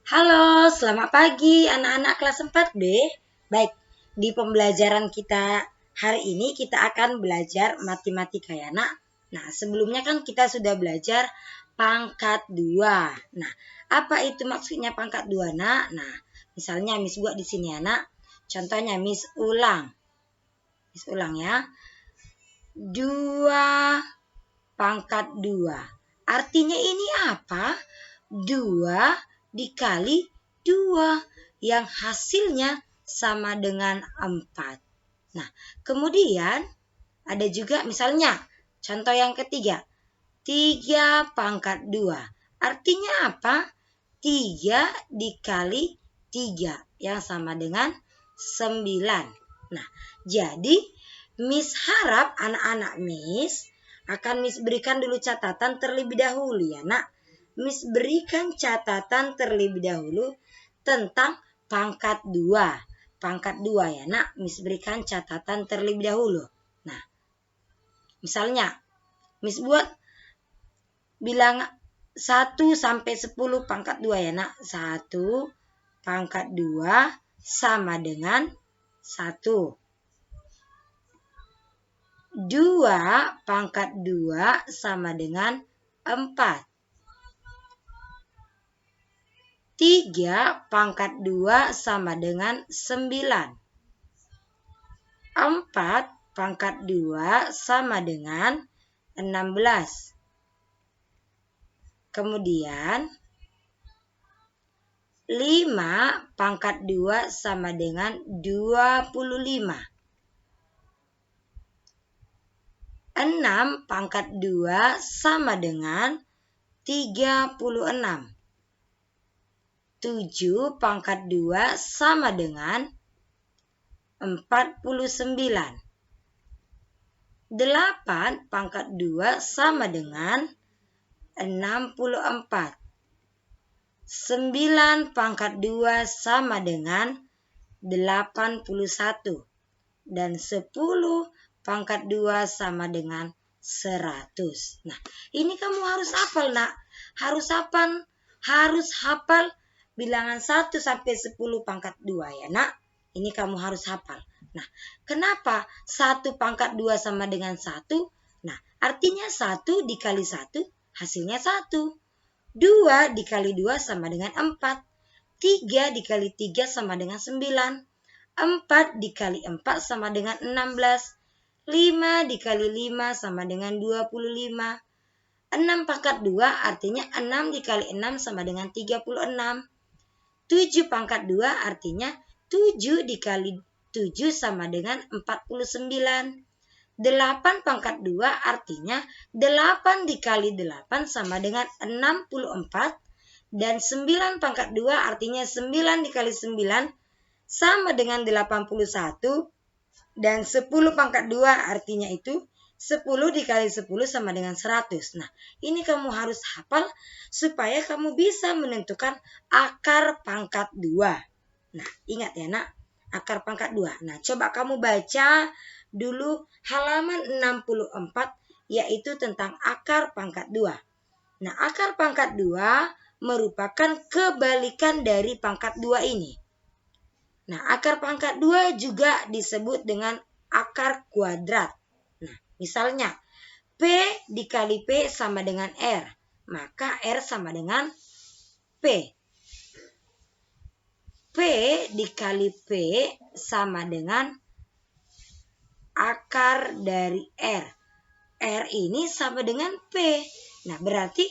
Halo, selamat pagi anak-anak kelas 4B. Baik, di pembelajaran kita hari ini kita akan belajar matematika ya nak. Nah, sebelumnya kan kita sudah belajar pangkat 2. Nah, apa itu maksudnya pangkat 2 nak? Nah, misalnya Miss buat di sini ya nak. Contohnya Miss ulang. Miss ulang ya. 2 pangkat 2. Artinya ini apa? 2 dikali 2 yang hasilnya sama dengan 4. Nah, kemudian ada juga misalnya contoh yang ketiga. 3 pangkat 2. Artinya apa? 3 dikali 3 yang sama dengan 9. Nah, jadi Miss harap anak-anak Miss akan Miss berikan dulu catatan terlebih dahulu ya nak. Miss berikan catatan terlebih dahulu tentang pangkat 2. Pangkat 2 ya nak. Miss berikan catatan terlebih dahulu. Nah, misalnya Miss buat bilang 1 sampai 10 pangkat 2 ya nak. 1 pangkat 2 sama dengan 1. 2 pangkat 2 sama dengan 4. 3 pangkat 2 sama dengan 9. 4 pangkat 2 sama dengan 16. Kemudian 5 pangkat 2 sama dengan 25. 6 pangkat 2 sama dengan 36. 7 pangkat 2 sama dengan 49. 8 pangkat 2 sama dengan 64. 9 pangkat 2 sama dengan 81. Dan 10 pangkat 2 sama dengan 100. Nah, ini kamu harus hafal nak. Harus hafal bilangan 1 sampai 10 pangkat 2 ya nak. Ini kamu harus hafal. Nah, kenapa 1 pangkat 2 sama dengan 1? Nah, artinya 1 dikali 1 hasilnya 1. 2 dikali 2 sama dengan 4. 3 dikali 3 sama dengan 9. 4 dikali 4 sama dengan 16. 5 dikali 5 sama dengan 25. 6 pangkat 2 artinya 6 dikali 6 sama dengan 36. 7 pangkat 2 artinya 7 dikali 7 sama dengan 49. 8 pangkat 2 artinya 8 dikali 8 sama dengan 64. Dan 9 pangkat 2 artinya 9 dikali 9 sama dengan 81. Dan 10 pangkat 2 artinya itu 10 dikali 10 sama dengan 100. Nah, ini kamu harus hafal supaya kamu bisa menentukan akar pangkat 2. Nah, ingat ya nak, akar pangkat 2. Nah, coba kamu baca dulu halaman 64 yaitu tentang akar pangkat 2. Nah, akar pangkat 2 merupakan kebalikan dari pangkat 2 ini. Nah, akar pangkat 2 juga disebut dengan akar kuadrat. Nah, misalnya P dikali P sama dengan R. Maka R sama dengan P. P dikali P sama dengan akar dari R. R ini sama dengan P. Nah, berarti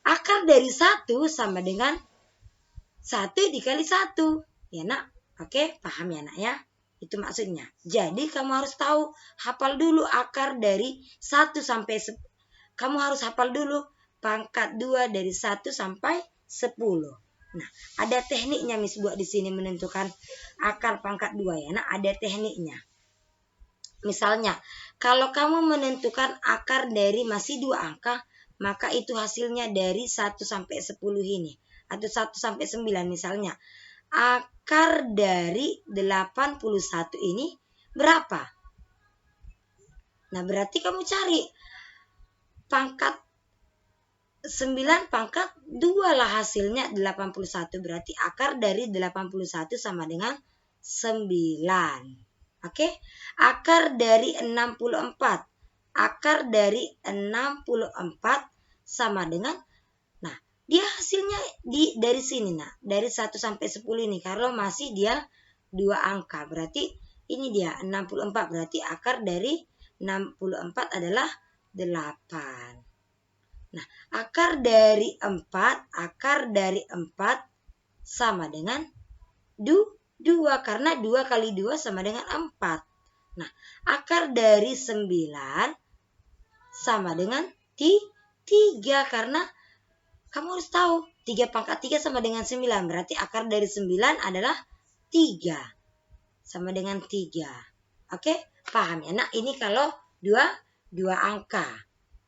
akar dari 1 sama dengan 1 dikali 1. Ya nak, oke, paham ya nak ya? Itu maksudnya. Jadi kamu harus tahu, hafal dulu akar dari 1 sampai kamu harus hafal dulu pangkat 2 dari 1 sampai 10. Nah, ada tekniknya Miss buat di sini menentukan akar pangkat 2 ya nak, ada tekniknya. Misalnya, kalau kamu menentukan akar dari masih 2 angka, maka itu hasilnya dari 1 sampai 10 ini. Atau 1 sampai 9 misalnya. Akar dari 81 ini berapa? Nah, berarti kamu cari pangkat 9 pangkat 2 lah hasilnya 81. Berarti akar dari 81 sama dengan 9. Oke? Akar dari 64. Akar dari 64 sama dengan, nah, dia hasilnya dari sini, nah, dari 1 sampai 10 ini. Kalau masih dia 2 angka, berarti ini dia 64. Berarti akar dari 64 adalah 8. Nah, akar dari 4 sama dengan 2 karena 2 kali 2 sama dengan 4. Nah, akar dari 9 sama dengan 3 karena kamu harus tahu 3 pangkat 3 sama dengan 9. Berarti akar dari 9 adalah 3. Sama dengan 3. Oke, paham ya? Nah, ini kalau dua angka.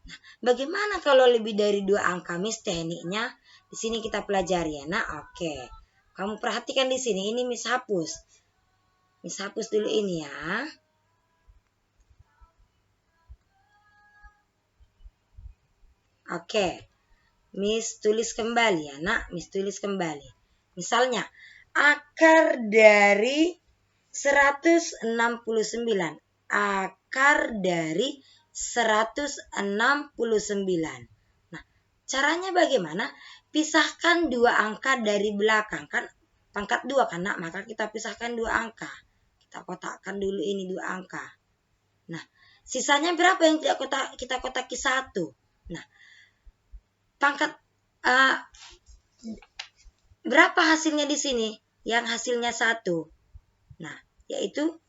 Nah, bagaimana kalau lebih dari 2 angka, Miss? Tekniknya di sini kita pelajari ya. Nah, oke. Kamu perhatikan di sini, ini Miss hapus. Miss hapus dulu ini ya. Oke. Miss tulis kembali ya, Nak. Miss tulis kembali. Misalnya, akar dari 169. Akar dari 169. Nah, caranya bagaimana? Pisahkan 2 angka dari belakang. Kan pangkat 2 kan, Nak? Maka kita pisahkan 2 angka. Kita kotakkan dulu ini 2 angka. Nah, sisanya berapa yang tidak kita kotaki 1? Nah, pangkat berapa hasilnya di sini? Yang hasilnya 1. Nah, yaitu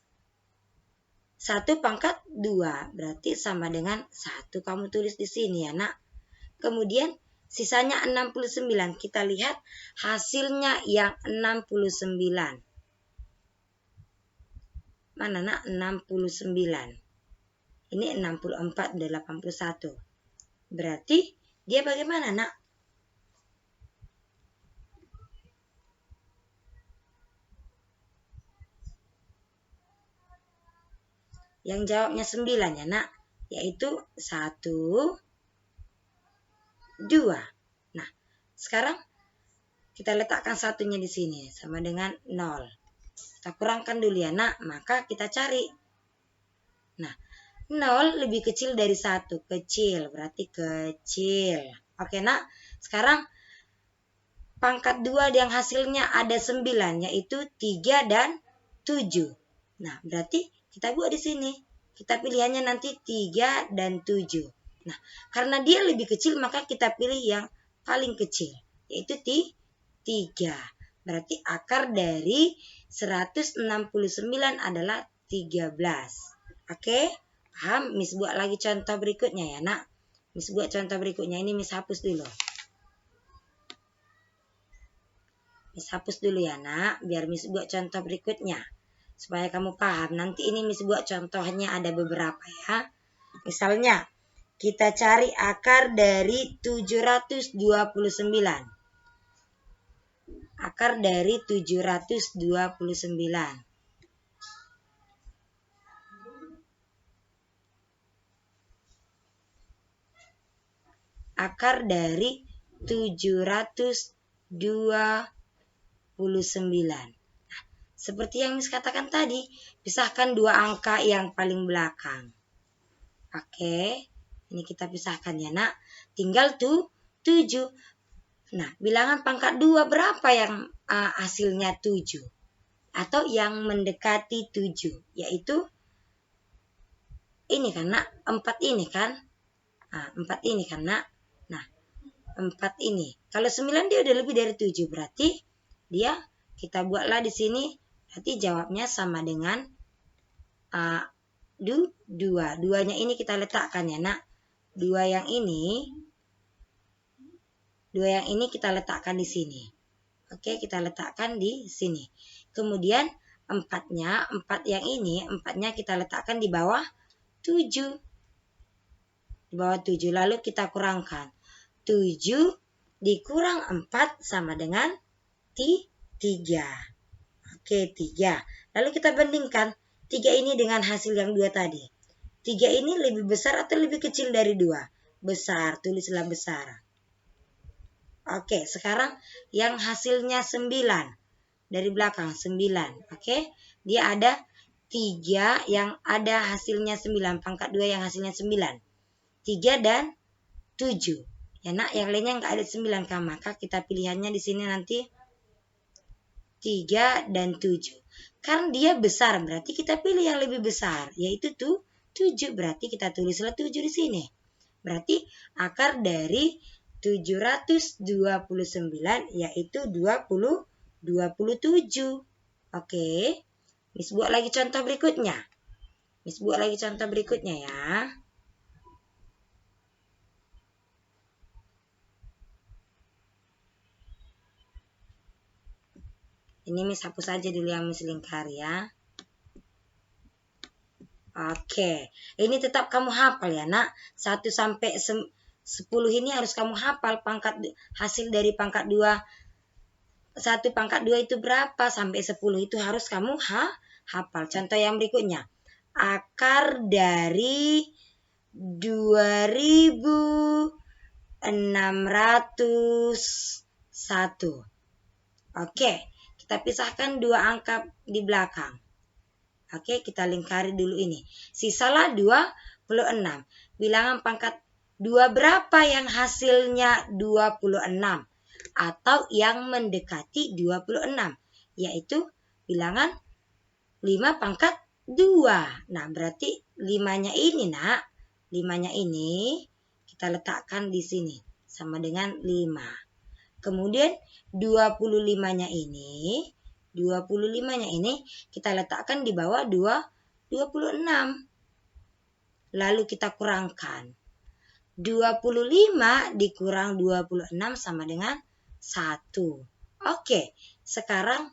1 pangkat 2. Berarti sama dengan 1. Kamu tulis di sini ya, Nak. Kemudian sisanya 69. Kita lihat hasilnya yang 69. Mana, Nak? 69. Ini 64 dan 81. Berarti dia bagaimana, Nak? Yang jawabnya 9 ya, Nak. Yaitu 1, 2. Nah, sekarang kita letakkan satunya di sini sama dengan 0. Kita kurangkan dulu ya, Nak. Maka kita cari. Nah, 0 lebih kecil dari 1. Kecil, berarti kecil. Oke, Nak. Sekarang pangkat 2 yang hasilnya ada 9, yaitu 3 dan 7. Nah, berarti kita buat di sini. Kita pilihannya nanti 3 dan 7. Nah, karena dia lebih kecil, maka kita pilih yang paling kecil, yaitu 3. Berarti akar dari 169 adalah 13. Oke, paham? Miss buat lagi contoh berikutnya ya, Nak. Miss buat contoh berikutnya. Ini Miss hapus dulu. Miss hapus dulu ya, Nak. Biar Miss buat contoh berikutnya. Supaya kamu paham. Nanti ini Miss buat contohnya ada beberapa ya. Misalnya, kita cari akar dari 729. Akar dari 729. Akar dari 729. Seperti yang Miss katakan tadi, pisahkan 2 angka yang paling belakang. Oke, ini kita pisahkan ya, Nak. Tinggal 7. Nah, bilangan pangkat 2 berapa yang hasilnya 7? Atau yang mendekati 7, yaitu ini kan, Nak, 4 ini kan? 4 ini kan, Nak? Nah, 4 ini. Kalau 9 dia udah lebih dari 7, berarti dia kita buatlah di sini. Berarti jawabnya sama dengan 2. 2-nya ini kita letakkan ya, Nak. 2 yang ini kita letakkan di sini. Oke, kita letakkan di sini. Kemudian 4-nya kita letakkan di bawah 7. Di bawah 7. Lalu kita kurangkan. 7 dikurang 4 sama dengan 3. Oke, 3. Lalu kita bandingkan 3 ini dengan hasil yang 2 tadi. 3 ini lebih besar atau lebih kecil dari 2? Besar, tulislah besar. Oke, sekarang yang hasilnya 9. Dari belakang 9. Oke, dia ada 3 yang ada hasilnya 9. Pangkat 2 yang hasilnya 9. 3 dan 7. Ya nak, yang lainnya nggak ada 9 kan. Maka kita pilihannya di sini nanti 3 dan 7. Karena dia besar, berarti kita pilih yang lebih besar, yaitu 7. Berarti kita tulislah 7 di sini. Berarti akar dari 729 yaitu 27. Oke. Miss buat lagi contoh berikutnya. Ya. Ini Miss hapus aja dulu yang Miss lingkar ya. Oke, ini tetap kamu hafal ya nak. 1 sampai 10 ini harus kamu hafal pangkat hasil dari pangkat 2. 1 pangkat 2 itu berapa sampai 10 itu harus kamu hafal. Contoh yang berikutnya. Akar dari 2601. Oke, kita pisahkan 2 angka di belakang. Oke, kita lingkari dulu ini. Sisalah 26. Bilangan pangkat 2 berapa yang hasilnya 26? Atau yang mendekati 26. Yaitu bilangan 5 pangkat 2. Nah, berarti 5-nya ini nak. 5-nya ini kita letakkan di sini. Sama dengan 5. Kemudian 25-nya ini. 25-nya ini kita letakkan di bawah 26. Lalu kita kurangkan. 25 dikurang 26 sama dengan 1. Oke, sekarang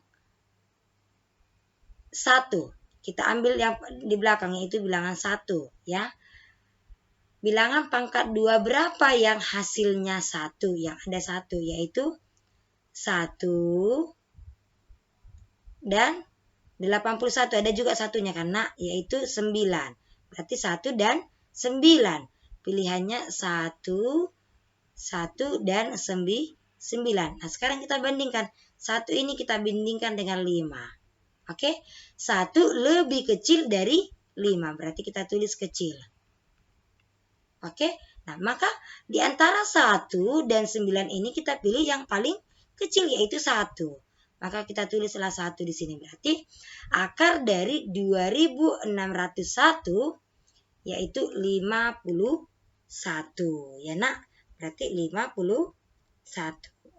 1. Kita ambil yang di belakang itu bilangan 1 ya. Bilangan pangkat 2 berapa yang hasilnya 1? Yang ada 1 yaitu 1 dan 81. Ada juga satunya karena yaitu 9. Berarti 1 dan 9. Pilihannya 1 dan 9. Nah, sekarang kita bandingkan. 1 ini kita bandingkan dengan 5. Oke? 1 lebih kecil dari 5. Berarti kita tulis kecil. Oke? Nah, maka di antara 1 dan 9 ini kita pilih yang paling kecil yaitu 1. Maka kita tulislah 1 di sini. Berarti akar dari 2601 yaitu 51. Ya nak, berarti 51.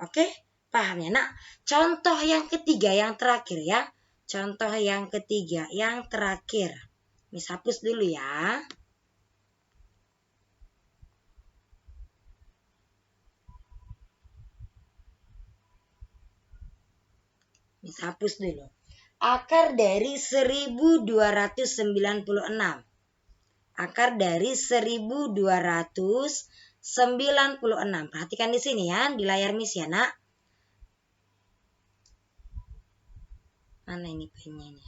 Oke, paham ya nak? Contoh yang ketiga, yang terakhir ya. Contoh yang ketiga, yang terakhir. Miss hapus dulu ya. Miss hapus dulu. Akar dari 1296. Akar dari 1296. Perhatikan di sini ya, di layar Miss ya nak. Mana ini pennya ini?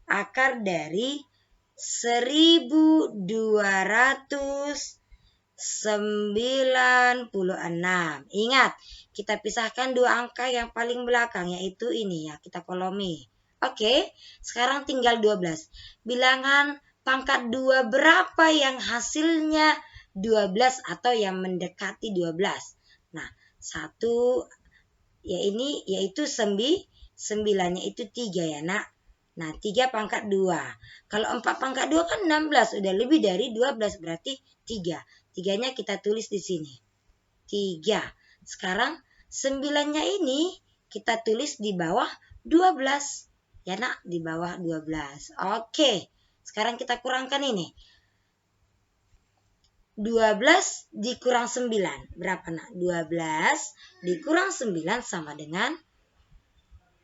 Akar dari 1296. Ingat, kita pisahkan 2 angka yang paling belakang yaitu ini ya, kita kolomi. Oke, sekarang tinggal 12. Bilangan pangkat 2 berapa yang hasilnya 12 atau yang mendekati 12? Nah, 1 ya ini yaitu 9-nya itu 3 ya nak. Nah, 3 pangkat 2. Kalau 4 pangkat 2 kan 16. Udah lebih dari 12. Berarti 3. 3-nya kita tulis di sini. 3. Sekarang 9-nya ini kita tulis di bawah 12. Ya nak, di bawah 12. Oke. Sekarang kita kurangkan ini. 12 dikurang 9. Berapa nak? 12 dikurang 9 sama dengan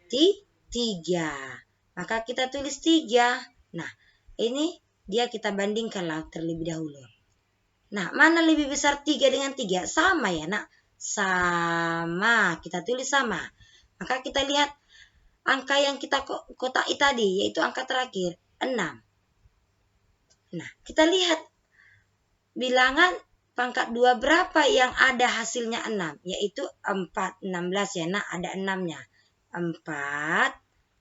3. Maka kita tulis 3. Nah, ini dia kita bandingkanlah terlebih dahulu. Nah, mana lebih besar 3 dengan 3? Sama ya nak? Sama. Kita tulis sama. Maka kita lihat angka yang kita kotai tadi, yaitu angka terakhir, 6. Nah, kita lihat bilangan pangkat 2 berapa yang ada hasilnya 6, yaitu 4, 16 ya nak, ada 6-nya. 4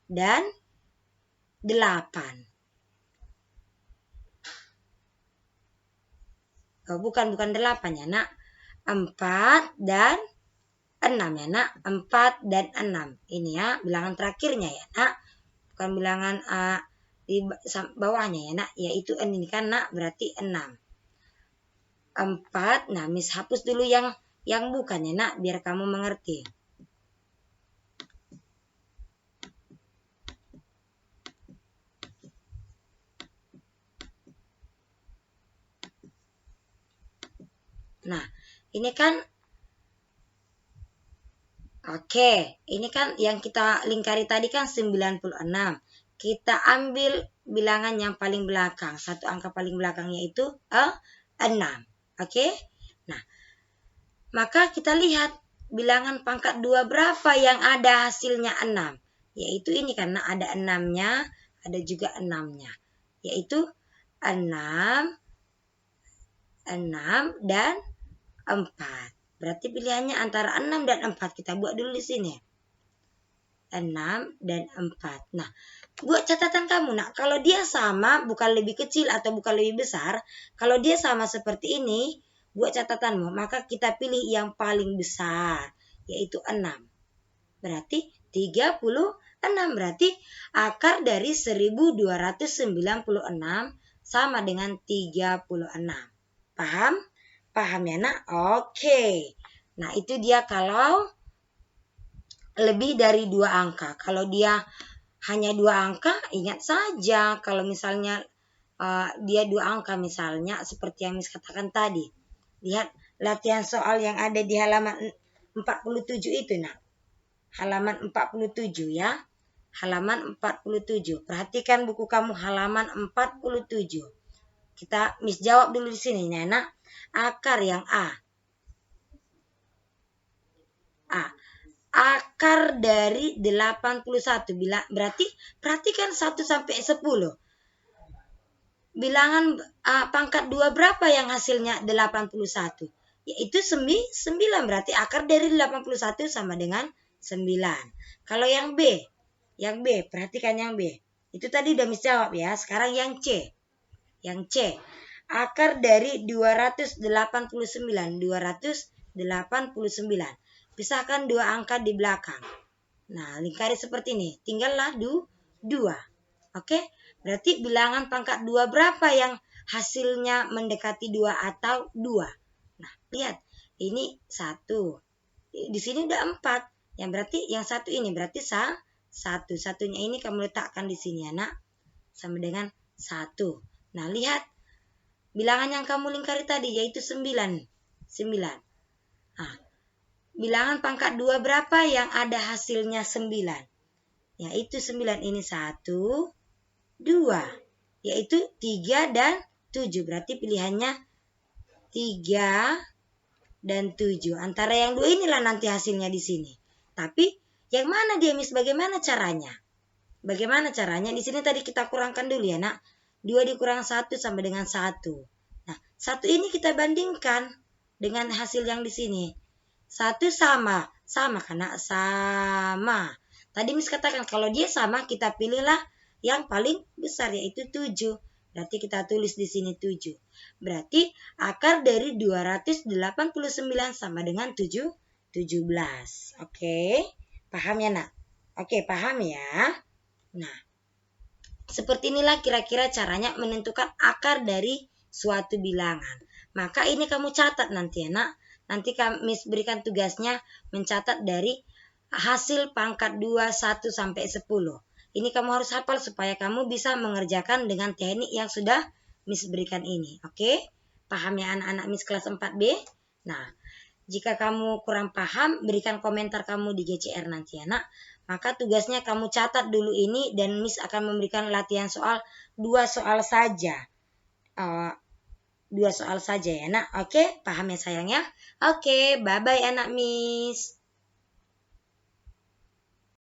dan 8. Oh, bukan 8 ya nak. 4 dan 6 ya nak. 4 dan 6. Ini ya bilangan terakhirnya ya nak. Bukan bilangan di bawahnya ya nak, yaitu ini kan nak, berarti 6. 4. Nah, Miss hapus dulu yang bukan ya nak, biar kamu mengerti. Nah, ini kan ini kan yang kita lingkari tadi kan 96. Kita ambil bilangan yang paling belakang, satu angka paling belakang, yaitu 6. Nah, maka kita lihat bilangan pangkat 2 berapa yang ada hasilnya 6. Yaitu ini karena ada 6-nya, ada juga 6-nya. Yaitu 6 dan 4. Berarti pilihannya antara 6 dan 4. Kita buat dulu di sini. 6 dan 4. Nah, buat catatan kamu nak, kalau dia sama, bukan lebih kecil atau bukan lebih besar, kalau dia sama seperti ini, buat catatanmu, maka kita pilih yang paling besar, yaitu 6. Berarti 36, berarti akar dari 1296 sama dengan 36. Paham? Paham ya nak? Oke. Nah, itu dia kalau lebih dari 2 angka. Kalau dia hanya 2 angka, ingat saja kalau misalnya dia 2 angka misalnya seperti yang Miss katakan tadi. Lihat latihan soal yang ada di halaman 47 itu nak. Halaman 47 ya. Halaman 47. Perhatikan buku kamu halaman 47. Kita Miss jawab dulu di sini ya nak. Akar yang A. Akar dari 81. Berarti perhatikan 1 sampai 10. Bilangan pangkat 2 berapa yang hasilnya 81? Yaitu 9. Berarti akar dari 81 sama dengan 9. Kalau yang B, perhatikan yang B. Itu tadi udah Miss jawab ya. Sekarang yang C. Yang C. Akar dari 289. Pisahkan 2 angka di belakang. Nah, lingkari seperti ini. Tinggallah 2. Berarti bilangan pangkat 2 berapa yang hasilnya mendekati 2 atau 2? Nah, lihat. Ini 1. Di sini udah 4. Yang berarti yang 1 ini berarti 1. Satunya ini kamu letakkan di sini ya nak. Sama dengan 1. Nah, lihat. Bilangan yang kamu lingkari tadi yaitu 9. Nah, bilangan pangkat 2 berapa yang ada hasilnya 9? Yaitu 9 ini 1, 2. Yaitu 3 dan 7. Berarti pilihannya 3 dan 7. Antara yang 2 inilah nanti hasilnya di sini. Tapi yang mana dia Miss? Bagaimana caranya? Di sini tadi kita kurangkan dulu ya nak. 2 dikurang 1 sama dengan 1. Nah, 1 ini kita bandingkan dengan hasil yang di sini. 1 sama karena sama. Tadi Miss katakan kalau dia sama kita pilihlah yang paling besar yaitu 7. Berarti kita tulis di sini 7. Berarti akar dari 289 sama dengan 17. Oke. Paham ya nak? Oke, paham ya? Nah, seperti inilah kira-kira caranya menentukan akar dari suatu bilangan. Maka ini kamu catat nanti ya nak. Nanti Miss berikan tugasnya mencatat dari hasil pangkat 2, 1 sampai 10. Ini kamu harus hafal supaya kamu bisa mengerjakan dengan teknik yang sudah Miss berikan ini. Oke? Paham ya anak-anak Miss kelas 4B? Nah, jika kamu kurang paham, berikan komentar kamu di GCR nanti ya nak. Maka tugasnya kamu catat dulu ini dan Miss akan memberikan latihan soal 2 soal saja. 2 soal saja ya nak. Oke, paham ya sayang ya? Oke, bye-bye anak Miss.